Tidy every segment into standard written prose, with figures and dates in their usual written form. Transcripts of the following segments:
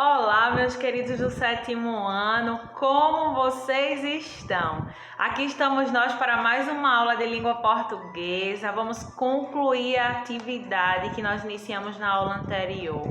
Olá, meus queridos do sétimo ano, como vocês estão? Aqui estamos nós para mais uma aula de língua portuguesa. Vamos concluir a atividade que nós iniciamos na aula anterior.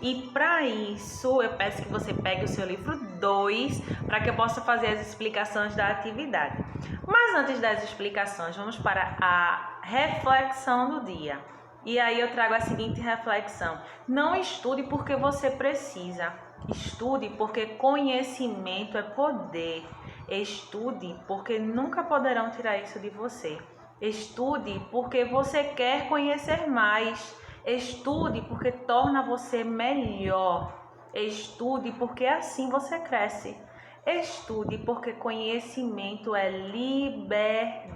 E para isso, eu peço que você pegue o seu livro 2 para que eu possa fazer as explicações da atividade. Mas antes das explicações, vamos para a reflexão do dia. E aí eu trago a seguinte reflexão: não estude porque você precisa, estude porque conhecimento é poder. Estude porque nunca poderão tirar isso de você. Estude porque você quer conhecer mais. Estude porque torna você melhor. Estude porque assim você cresce. Estude porque conhecimento é liberdade.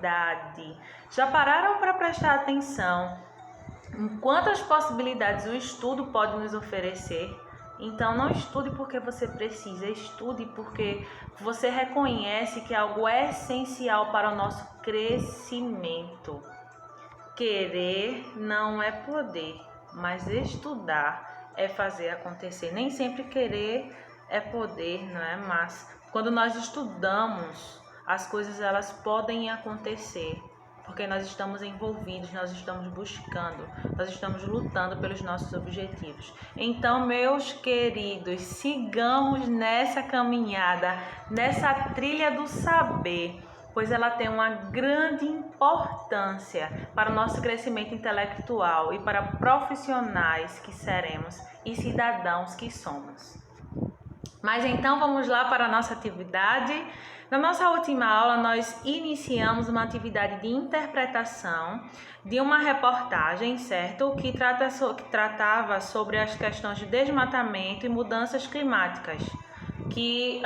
Já pararam para prestar atenção em quantas possibilidades o estudo pode nos oferecer? Então, não estude porque você precisa, estude porque você reconhece que algo é essencial para o nosso crescimento. Querer não é poder, mas estudar é fazer acontecer. Nem sempre querer é poder, não é? Mas quando nós estudamos, as coisas elas podem acontecer. Porque nós estamos envolvidos, nós estamos buscando, nós estamos lutando pelos nossos objetivos. Então, meus queridos, sigamos nessa caminhada, nessa trilha do saber, pois ela tem uma grande importância para o nosso crescimento intelectual e para profissionais que seremos e cidadãos que somos. Mas então vamos lá para a nossa atividade. Na nossa última aula, nós iniciamos uma atividade de interpretação de uma reportagem, certo? Que tratava sobre as questões de desmatamento e mudanças climáticas, que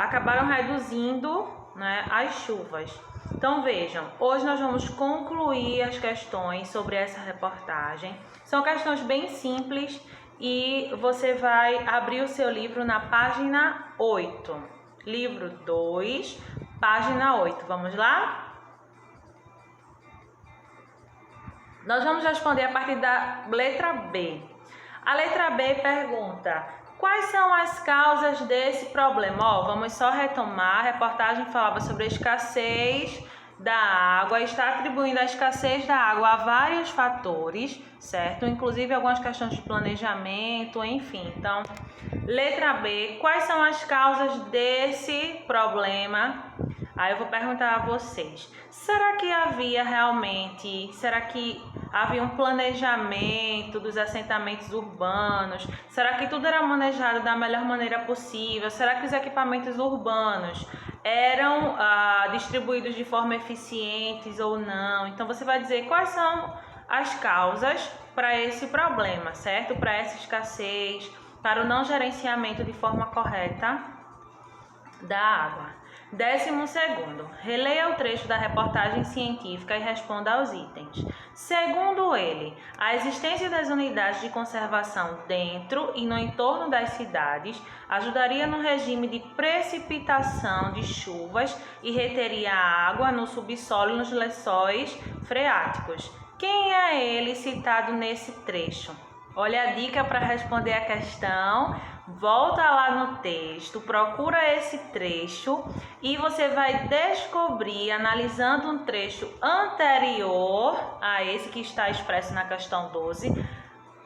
acabaram reduzindo, né, as chuvas. Então vejam, hoje nós vamos concluir as questões sobre essa reportagem. São questões bem simples. E você vai abrir o seu livro na página 8. Livro 2, página 8. Vamos lá? Nós vamos responder a partir da letra B. A letra B pergunta: quais são as causas desse problema? Vamos só retomar. A reportagem falava sobre a escassez da água, está atribuindo a escassez da água a vários fatores, certo? Inclusive algumas questões de planejamento, enfim. Então, letra B, quais são as causas desse problema? Aí eu vou perguntar a vocês: será que havia um planejamento dos assentamentos urbanos? Será que tudo era manejado da melhor maneira possível? Será que os equipamentos urbanos eram distribuídos de forma eficiente ou não? Então você vai dizer quais são as causas para esse problema, certo? Para essa escassez, para o não gerenciamento de forma correta da água. 12º, releia o trecho da reportagem científica e responda aos itens. Segundo ele, a existência das unidades de conservação dentro e no entorno das cidades ajudaria no regime de precipitação de chuvas e reteria a água no subsolo e nos lençóis freáticos. Quem é ele citado nesse trecho? Olha a dica para responder a questão. Volta lá no texto, procura esse trecho e você vai descobrir, analisando um trecho anterior a esse que está expresso na questão 12,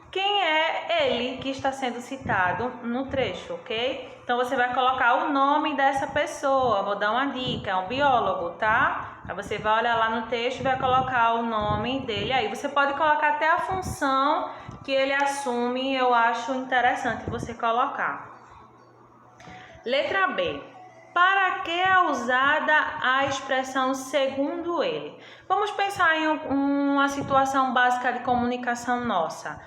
quem é ele que está sendo citado no trecho, ok? Então você vai colocar o nome dessa pessoa. Vou dar uma dica, é um biólogo, tá? Aí você vai olhar lá no texto e vai colocar o nome dele aí. Você pode colocar até a função que ele assume, eu acho interessante você colocar. Letra B. Para que é usada a expressão segundo ele? Vamos pensar em uma situação básica de comunicação nossa.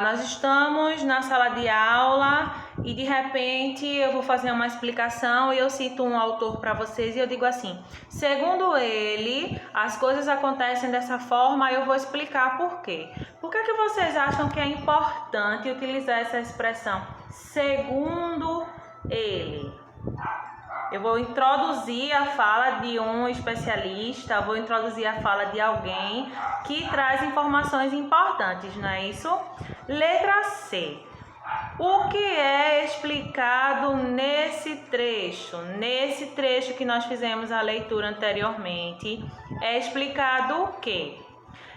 Nós estamos na sala de aula e de repente eu vou fazer uma explicação e eu cito um autor para vocês e eu digo assim: segundo ele, as coisas acontecem dessa forma, eu vou explicar por quê. Por que vocês acham que é importante utilizar essa expressão segundo ele? Eu vou introduzir a fala de um especialista, vou introduzir a fala de alguém que traz informações importantes, não é isso? Letra C. O que é explicado nesse trecho? Nesse trecho que nós fizemos a leitura anteriormente, é explicado o quê?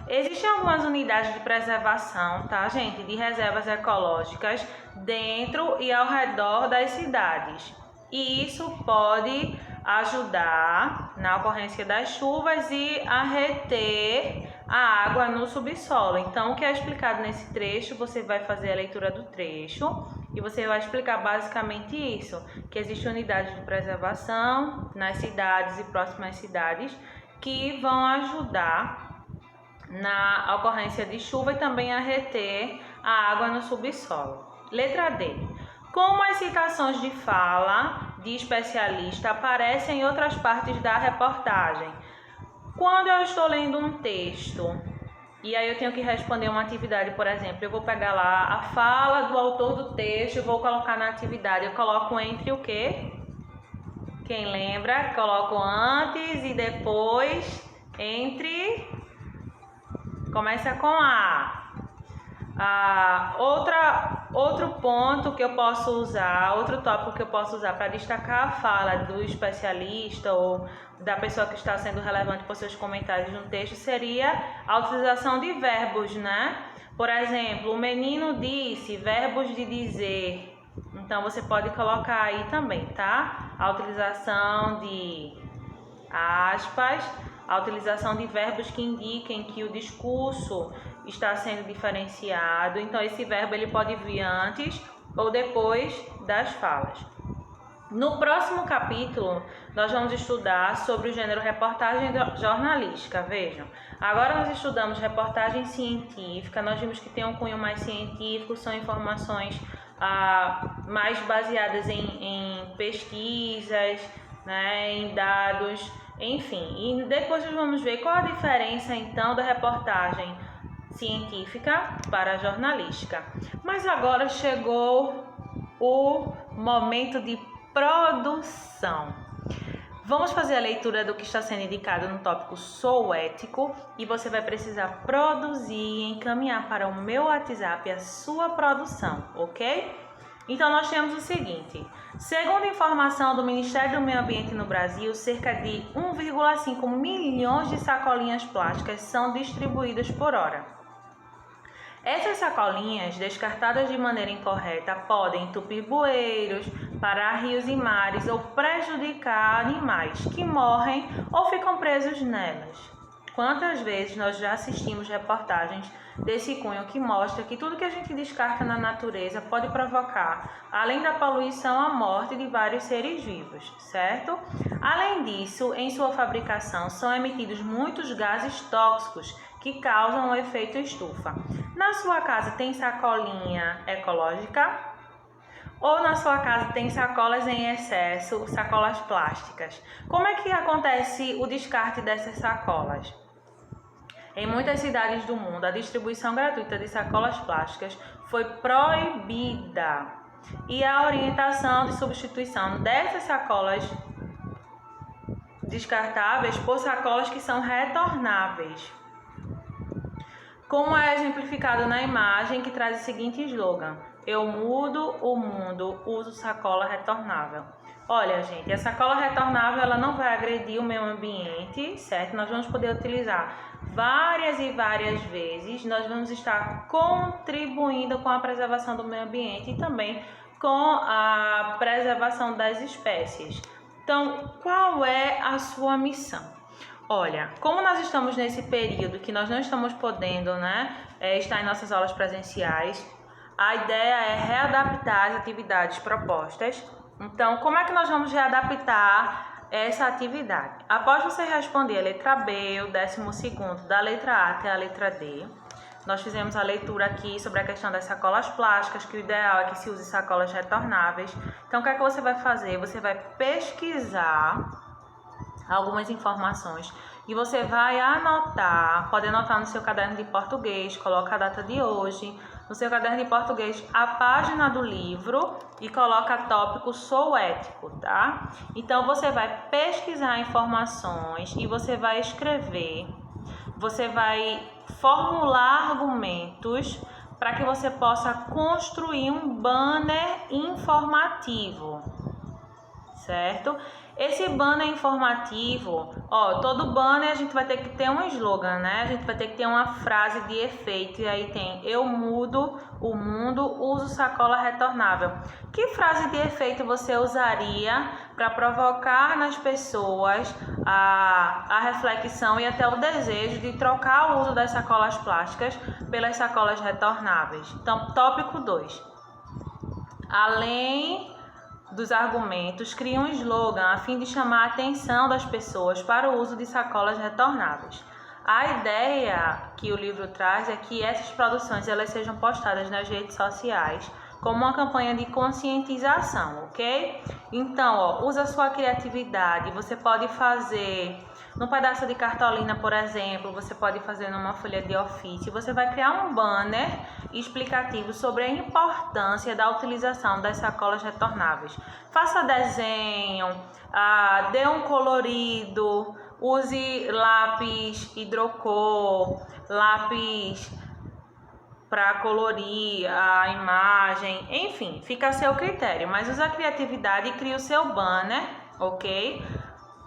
Existem algumas unidades de preservação, tá, gente? De reservas ecológicas dentro e ao redor das cidades. E isso pode ajudar na ocorrência das chuvas e a reter a água no subsolo. Então, o que é explicado nesse trecho, você vai fazer a leitura do trecho e você vai explicar basicamente isso, que existe unidades de preservação nas cidades e próximas cidades que vão ajudar na ocorrência de chuva e também a reter a água no subsolo. Letra D. Como as citações de fala de especialista aparecem em outras partes da reportagem? Quando eu estou lendo um texto e aí eu tenho que responder uma atividade, por exemplo, eu vou pegar lá a fala do autor do texto e vou colocar na atividade. Eu coloco entre o quê? Quem lembra? Coloco antes e depois entre... Começa com A. Outro ponto que eu posso usar, outro tópico que eu posso usar para destacar a fala do especialista ou da pessoa que está sendo relevante por seus comentários no texto seria a utilização de verbos, né? Por exemplo, o menino disse, verbos de dizer. Então, você pode colocar aí também, tá? A utilização de aspas, a utilização de verbos que indiquem que o discurso está sendo diferenciado. Então, esse verbo ele pode vir antes ou depois das falas. No próximo capítulo, nós vamos estudar sobre o gênero reportagem jornalística. Vejam, agora nós estudamos reportagem científica, nós vimos que tem um cunho mais científico, são informações mais baseadas em pesquisas, né, em dados, enfim. E depois nós vamos ver qual a diferença, então, da reportagem científica para a jornalística. Mas agora chegou o momento de produção. Vamos fazer a leitura do que está sendo indicado no tópico Sou Ético e você vai precisar produzir e encaminhar para o meu WhatsApp a sua produção, ok? Então, nós temos o seguinte: segundo informação do Ministério do Meio Ambiente no Brasil, cerca de 1,5 milhões de sacolinhas plásticas são distribuídas por hora. Essas sacolinhas, descartadas de maneira incorreta, podem entupir bueiros, parar rios e mares ou prejudicar animais que morrem ou ficam presos nelas. Quantas vezes nós já assistimos reportagens desse cunho que mostra que tudo que a gente descarta na natureza pode provocar, além da poluição, a morte de vários seres vivos, certo? Além disso, em sua fabricação são emitidos muitos gases tóxicos que causam o efeito estufa. Na sua casa tem sacolinha ecológica? Ou na sua casa tem sacolas em excesso, sacolas plásticas? Como é que acontece o descarte dessas sacolas? Em muitas cidades do mundo, a distribuição gratuita de sacolas plásticas foi proibida e a orientação de substituição dessas sacolas descartáveis por sacolas que são retornáveis. Como é exemplificado na imagem que traz o seguinte slogan: eu mudo o mundo, uso sacola retornável. Olha, gente, a sacola retornável ela não vai agredir o meio ambiente, certo? Nós vamos poder utilizar várias e várias vezes. Nós vamos estar contribuindo com a preservação do meio ambiente e também com a preservação das espécies. Então, qual é a sua missão? Olha, como nós estamos nesse período que nós não estamos podendo, estar em nossas aulas presenciais, a ideia é readaptar as atividades propostas. Então, como é que nós vamos readaptar essa atividade? Após você responder a letra B, o 12º, da letra A até a letra D, nós fizemos a leitura aqui sobre a questão das sacolas plásticas, que o ideal é que se use sacolas retornáveis. Então, o que é que você vai fazer? Você vai pesquisar algumas informações e você vai anotar, pode anotar no seu caderno de português, coloca a data de hoje, no seu caderno de português a página do livro e coloca tópico Sou Ético, tá? Então você vai pesquisar informações e você vai escrever, você vai formular argumentos para que você possa construir um banner informativo, certo? Esse banner informativo, todo banner a gente vai ter que ter um slogan, né? A gente vai ter que ter uma frase de efeito. E aí tem: eu mudo o mundo, uso sacola retornável. Que frase de efeito você usaria para provocar nas pessoas a reflexão e até o desejo de trocar o uso das sacolas plásticas pelas sacolas retornáveis? Então, tópico 2. Além dos argumentos, cria um slogan a fim de chamar a atenção das pessoas para o uso de sacolas retornáveis. A ideia que o livro traz é que essas produções elas sejam postadas nas redes sociais como uma campanha de conscientização, ok? Então, usa a sua criatividade. Você pode fazer num pedaço de cartolina, por exemplo, você pode fazer numa folha de ofício. Você vai criar um banner explicativo sobre a importância da utilização das sacolas retornáveis. Faça desenho, dê um colorido, use lápis hidrocor, lápis para colorir a imagem, enfim, fica a seu critério, mas use a criatividade e crie o seu banner, ok?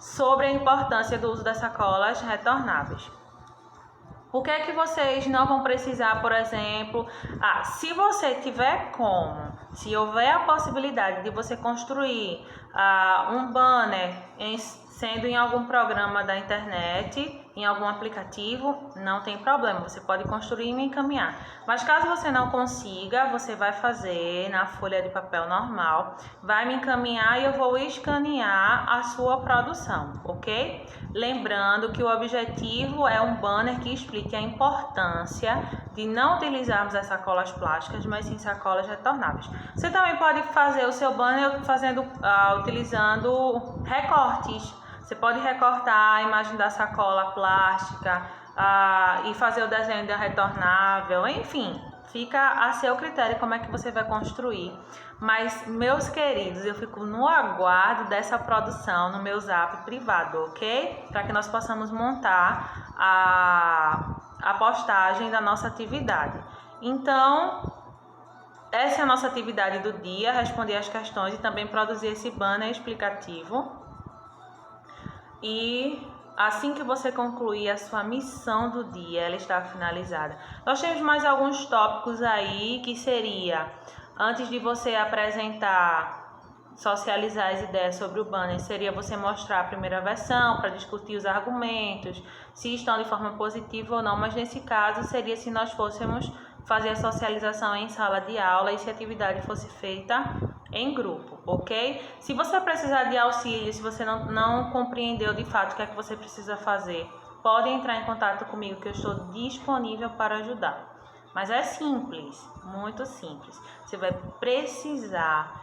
Sobre a importância do uso das sacolas retornáveis. Por que é que vocês não vão precisar, por exemplo, se você tiver se houver a possibilidade de você construir um banner sendo em algum programa da internet, em algum aplicativo, não tem problema, você pode construir e me encaminhar. Mas caso você não consiga, você vai fazer na folha de papel normal, vai me encaminhar e eu vou escanear a sua produção, ok? Lembrando que o objetivo é um banner que explique a importância de não utilizarmos as sacolas plásticas, mas sim sacolas retornáveis. Você também pode fazer o seu banner utilizando recortes. Você pode recortar a imagem da sacola plástica e fazer o desenho da retornável, enfim, fica a seu critério como é que você vai construir. Mas, meus queridos, eu fico no aguardo dessa produção no meu zap privado, ok? Para que nós possamos montar a postagem da nossa atividade. Então, essa é a nossa atividade do dia, responder as questões e também produzir esse banner explicativo. E assim que você concluir a sua missão do dia, ela está finalizada. Nós temos mais alguns tópicos aí que seria, antes de você apresentar, socializar as ideias sobre o banner, seria você mostrar a primeira versão para discutir os argumentos, se estão de forma positiva ou não, mas nesse caso seria se nós fôssemos fazer a socialização em sala de aula e se a atividade fosse feita em grupo, ok? Se você precisar de auxílio, se você não compreendeu de fato o que é que você precisa fazer, pode entrar em contato comigo que eu estou disponível para ajudar. Mas é simples, muito simples. Você vai precisar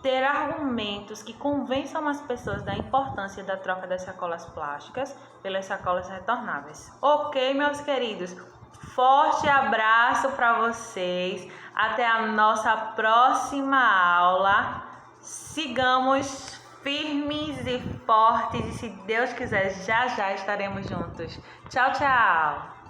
ter argumentos que convençam as pessoas da importância da troca das sacolas plásticas pelas sacolas retornáveis. Ok, meus queridos? Forte abraço para vocês. Até a nossa próxima aula. Sigamos firmes e fortes e, se Deus quiser, já estaremos juntos. Tchau, tchau!